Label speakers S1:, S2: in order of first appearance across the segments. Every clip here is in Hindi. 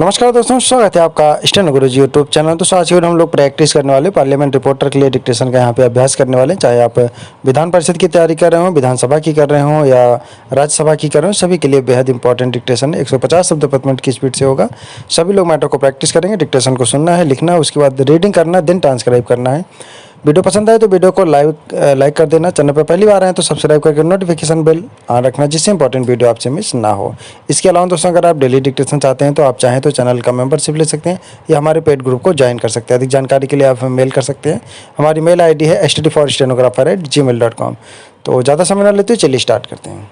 S1: नमस्कार दोस्तों, स्वागत है आपका स्टेनो गुरुजी यूट्यूब चैनल। तो आज हम लोग प्रैक्टिस करने वाले पार्लियामेंट रिपोर्टर के लिए डिक्टेशन का यहाँ पे अभ्यास करने वाले हैं। चाहे आप विधान परिषद की तैयारी कर रहे हो, विधानसभा की कर रहे हो या राज्यसभा की कर रहे हो, सभी के लिए बेहद इंपॉर्टेंट डिक्टेशन है। 150 शब्द प्रति मिनट की स्पीड से होगा। सभी लोग मैटर को प्रैक्टिस करेंगे। डिक्टेशन को सुनना है, लिखना है, उसके बाद रीडिंग करना, देन ट्रांसक्राइब करना है। वीडियो पसंद आए तो वीडियो को लाइक कर देना। चैनल पर पहली बार आए तो सब्सक्राइब करके नोटिफिकेशन बेल ऑन रखना, जिससे इंपॉर्टेंट वीडियो आपसे मिस ना हो। इसके अलावा दोस्तों, अगर आप डेली डिक्टेशन चाहते हैं तो आप चाहें तो चैनल का मेंबरशिप ले सकते हैं या हमारे पेड ग्रुप को ज्वाइन कर सकते हैं। अधिक जानकारी के लिए आप हमें मेल कर सकते हैं। हमारी मेल ID है std4stenographer@gmail.com। तो ज़्यादा समय ना लेते, चलिए स्टार्ट करते हैं।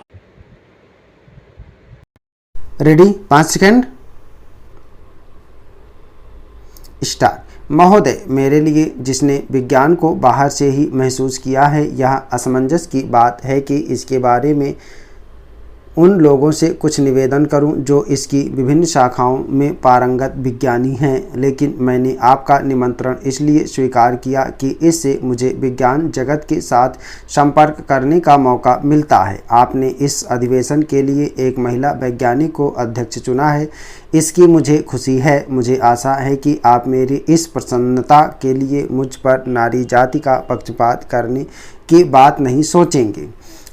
S2: Ready, 5 second, start. महोदय, मेरे लिए जिसने विज्ञान को बाहर से ही महसूस किया है, यह असमंजस की बात है कि इसके बारे में उन लोगों से कुछ निवेदन करूं जो इसकी विभिन्न शाखाओं में पारंगत विज्ञानी हैं, लेकिन मैंने आपका निमंत्रण इसलिए स्वीकार किया कि इससे मुझे विज्ञान जगत के साथ संपर्क करने का मौका मिलता है। आपने इस अधिवेशन के लिए एक महिला वैज्ञानिक को अध्यक्ष चुना है, इसकी मुझे खुशी है। मुझे आशा है कि आप मेरी इस प्रसन्नता के लिए मुझ पर नारी जाति का पक्षपात करने की बात नहीं सोचेंगे।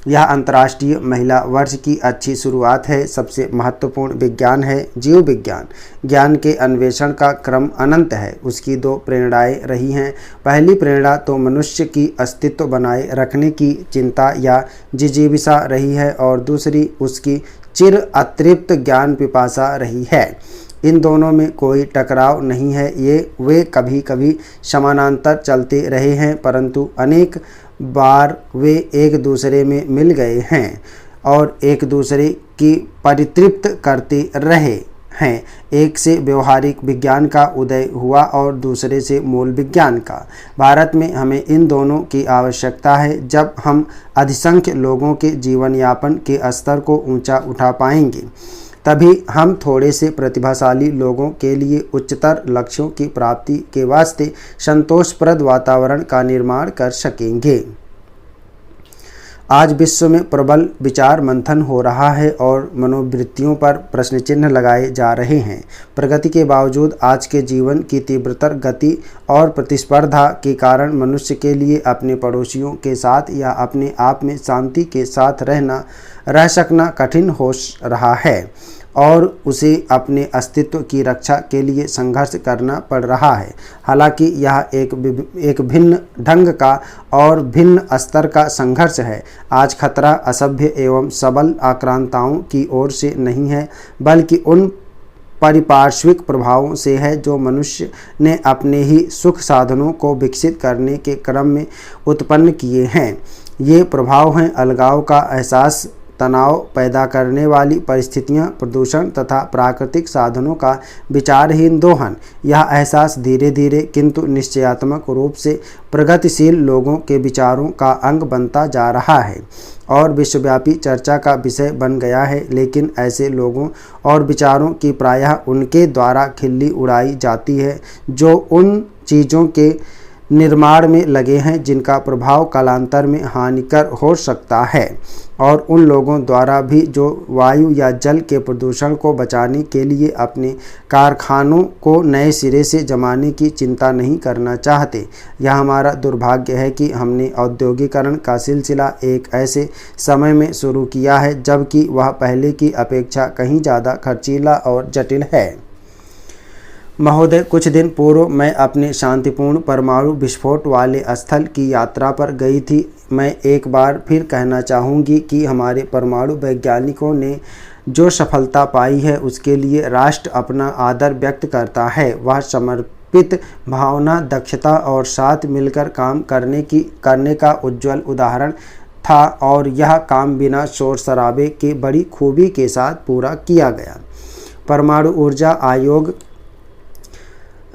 S2: यह अंतर्राष्ट्रीय महिला वर्ष की अच्छी शुरुआत है। सबसे महत्वपूर्ण विज्ञान है जीव विज्ञान। ज्ञान के अन्वेषण का क्रम अनंत है। उसकी 2 प्रेरणाएं रही हैं। पहली प्रेरणा तो मनुष्य की अस्तित्व बनाए रखने की चिंता या जिजीविषा रही है, और दूसरी उसकी चिर अतृप्त ज्ञान पिपासा रही है। इन दोनों में कोई टकराव नहीं है। वे कभी कभी समानांतर चलते रहे हैं, परंतु अनेक बार वे एक दूसरे में मिल गए हैं और एक दूसरे की परितृप्त करते रहे हैं। एक से व्यवहारिक विज्ञान का उदय हुआ और दूसरे से मूल विज्ञान का। भारत में हमें इन दोनों की आवश्यकता है। जब हम अधिसंख्य लोगों के जीवन यापन के स्तर को ऊंचा उठा पाएंगे, तभी हम थोड़े से प्रतिभाशाली लोगों के लिए उच्चतर लक्ष्यों की प्राप्ति के वास्ते संतोषप्रद वातावरण का निर्माण कर सकेंगे। आज विश्व में प्रबल विचार मंथन हो रहा है और मनोवृत्तियों पर प्रश्न चिन्ह लगाए जा रहे हैं। प्रगति के बावजूद आज के जीवन की तीव्रतर गति और प्रतिस्पर्धा के कारण मनुष्य के लिए अपने पड़ोसियों के साथ या अपने आप में शांति के साथ रह सकना कठिन हो रहा है और उसे अपने अस्तित्व की रक्षा के लिए संघर्ष करना पड़ रहा है। हालांकि यह एक भिन्न ढंग का और भिन्न स्तर का संघर्ष है। आज खतरा असभ्य एवं सबल आक्रांताओं की ओर से नहीं है, बल्कि उन पारिपार्श्विक प्रभावों से है जो मनुष्य ने अपने ही सुख साधनों को विकसित करने के क्रम में उत्पन्न किए हैं। ये प्रभाव हैं अलगाव का एहसास, तनाव पैदा करने वाली परिस्थितियां, प्रदूषण तथा प्राकृतिक साधनों का विचारहीन दोहन। यह एहसास धीरे धीरे किंतु निश्चयात्मक रूप से प्रगतिशील लोगों के विचारों का अंग बनता जा रहा है और विश्वव्यापी चर्चा का विषय बन गया है। लेकिन ऐसे लोगों और विचारों की प्रायः उनके द्वारा खिल्ली उड़ाई जाती है जो उन चीज़ों के निर्माण में लगे हैं जिनका प्रभाव कालांतर में हानिकर हो सकता है, और उन लोगों द्वारा भी जो वायु या जल के प्रदूषण को बचाने के लिए अपने कारखानों को नए सिरे से जमाने की चिंता नहीं करना चाहते। यह हमारा दुर्भाग्य है कि हमने औद्योगिकरण का सिलसिला एक ऐसे समय में शुरू किया है जबकि वह पहले की अपेक्षा कहीं ज़्यादा खर्चीला और जटिल है। महोदय, कुछ दिन पूर्व मैं अपने शांतिपूर्ण परमाणु विस्फोट वाले स्थल की यात्रा पर गई थी। मैं एक बार फिर कहना चाहूँगी कि हमारे परमाणु वैज्ञानिकों ने जो सफलता पाई है उसके लिए राष्ट्र अपना आदर व्यक्त करता है। वह समर्पित भावना, दक्षता और साथ मिलकर काम करने का उज्जवल उदाहरण था, और यह काम बिना शोर शराबे के बड़ी खूबी के साथ पूरा किया गया। परमाणु ऊर्जा आयोग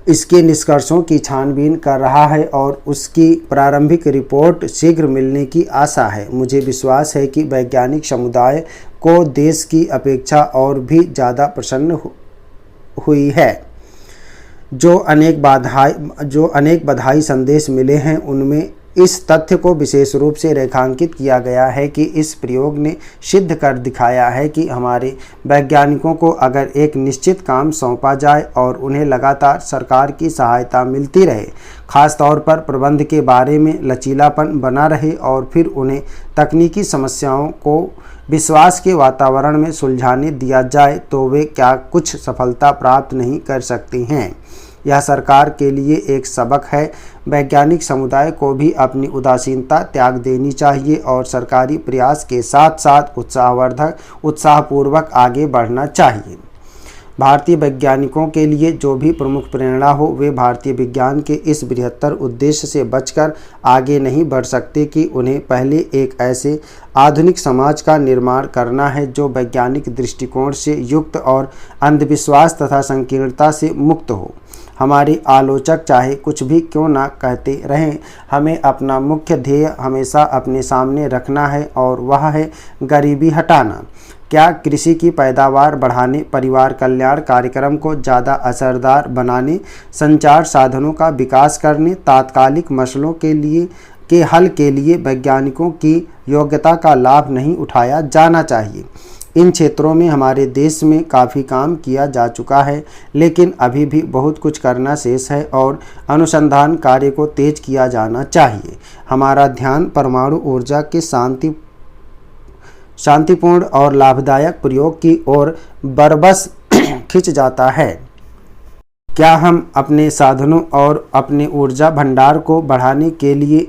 S2: इसके निष्कर्षों की छानबीन कर रहा है और उसकी प्रारंभिक रिपोर्ट शीघ्र मिलने की आशा है। मुझे विश्वास है कि वैज्ञानिक समुदाय को देश की अपेक्षा और भी ज़्यादा प्रसन्न हुई है। जो अनेक बधाई संदेश मिले हैं उनमें इस तथ्य को विशेष रूप से रेखांकित किया गया है कि इस प्रयोग ने सिद्ध कर दिखाया है कि हमारे वैज्ञानिकों को अगर एक निश्चित काम सौंपा जाए और उन्हें लगातार सरकार की सहायता मिलती रहे, खास तौर पर प्रबंध के बारे में लचीलापन बना रहे और फिर उन्हें तकनीकी समस्याओं को विश्वास के वातावरण में सुलझाने दिया जाए, तो वे क्या कुछ सफलता प्राप्त नहीं कर सकते हैं। यह सरकार के लिए एक सबक है। वैज्ञानिक समुदाय को भी अपनी उदासीनता त्याग देनी चाहिए और सरकारी प्रयास के साथ साथ उत्साहपूर्वक आगे बढ़ना चाहिए। भारतीय वैज्ञानिकों के लिए जो भी प्रमुख प्रेरणा हो, वे भारतीय विज्ञान के इस बृहत्तर उद्देश्य से बचकर आगे नहीं बढ़ सकते कि उन्हें पहले एक ऐसे आधुनिक समाज का निर्माण करना है जो वैज्ञानिक दृष्टिकोण से युक्त और अंधविश्वास तथा संकीर्णता से मुक्त हो। हमारे आलोचक चाहे कुछ भी क्यों ना कहते रहें, हमें अपना मुख्य ध्येय हमेशा अपने सामने रखना है और वह है गरीबी हटाना। क्या कृषि की पैदावार बढ़ाने, परिवार कल्याण कार्यक्रम को ज़्यादा असरदार बनाने, संचार साधनों का विकास करने, तात्कालिक मसलों के हल के लिए वैज्ञानिकों की योग्यता का लाभ नहीं उठाया जाना चाहिए। इन क्षेत्रों में हमारे देश में काफ़ी काम किया जा चुका है, लेकिन अभी भी बहुत कुछ करना शेष है और अनुसंधान कार्य को तेज किया जाना चाहिए। हमारा ध्यान परमाणु ऊर्जा के शांतिपूर्ण और लाभदायक प्रयोग की ओर बरबस खिंच जाता है। क्या हम अपने साधनों और अपने ऊर्जा भंडार को बढ़ाने के लिए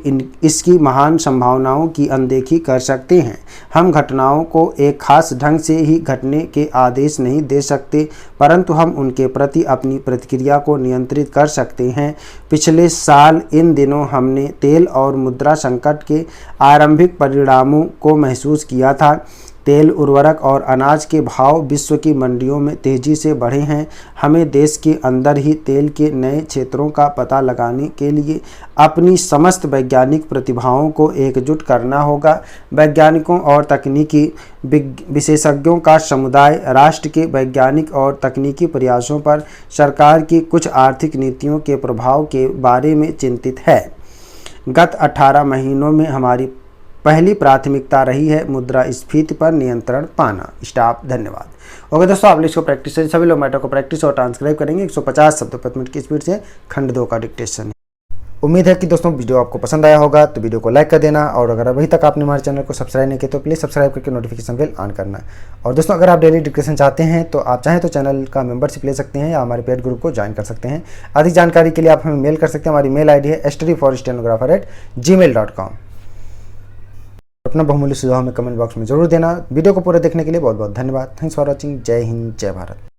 S2: इसकी महान संभावनाओं की अनदेखी कर सकते हैं? हम घटनाओं को एक खास ढंग से ही घटने के आदेश नहीं दे सकते, परंतु हम उनके प्रति अपनी प्रतिक्रिया को नियंत्रित कर सकते हैं। पिछले साल इन दिनों हमने तेल और मुद्रा संकट के आरंभिक परिणामों को महसूस किया था। तेल, उर्वरक और अनाज के भाव विश्व की मंडियों में तेज़ी से बढ़े हैं। हमें देश के अंदर ही तेल के नए क्षेत्रों का पता लगाने के लिए अपनी समस्त वैज्ञानिक प्रतिभाओं को एकजुट करना होगा। वैज्ञानिकों और तकनीकी विशेषज्ञों का समुदाय राष्ट्र के वैज्ञानिक और तकनीकी प्रयासों पर सरकार की कुछ आर्थिक नीतियों के प्रभाव के बारे में चिंतित है। गत 18 महीनों में हमारी पहली प्राथमिकता रही है मुद्रास्फीति पर नियंत्रण पाना। स्टाफ धन्यवाद। ओके दोस्तों, आप लोग इसको प्रैक्टिस से सभी लोग मैटर को प्रैक्टिस और ट्रांसक्राइब करेंगे। 150 शब्द प्रति मिनट की स्पीड से खंड 2 का डिक्टेशन है। उम्मीद है कि दोस्तों वीडियो आपको पसंद आया होगा, तो वीडियो को लाइक कर देना और अगर अभी तक आपने हमारे चैनल को सब्सक्राइब नहीं किया तो प्लीज़ सब्सक्राइब करके नोटिफिकेशन बेल ऑन करना। और दोस्तों, अगर आप डेली डिक्टेशन चाहते हैं तो आप चाहें तो चैनल का मेंबरशिप ले सकते हैं या हमारे पेड ग्रुप को ज्वाइन कर सकते हैं। अधिक जानकारी के लिए आप हमें मेल कर सकते हैं। हमारी मेल ID है studyforstenographer@gmail.com। अपना बहुमूल्य सुझाव में कमेंट बॉक्स में जरूर देना। वीडियो को पूरा देखने के लिए बहुत बहुत धन्यवाद। Thanks for watching. जय हिंद, जय भारत।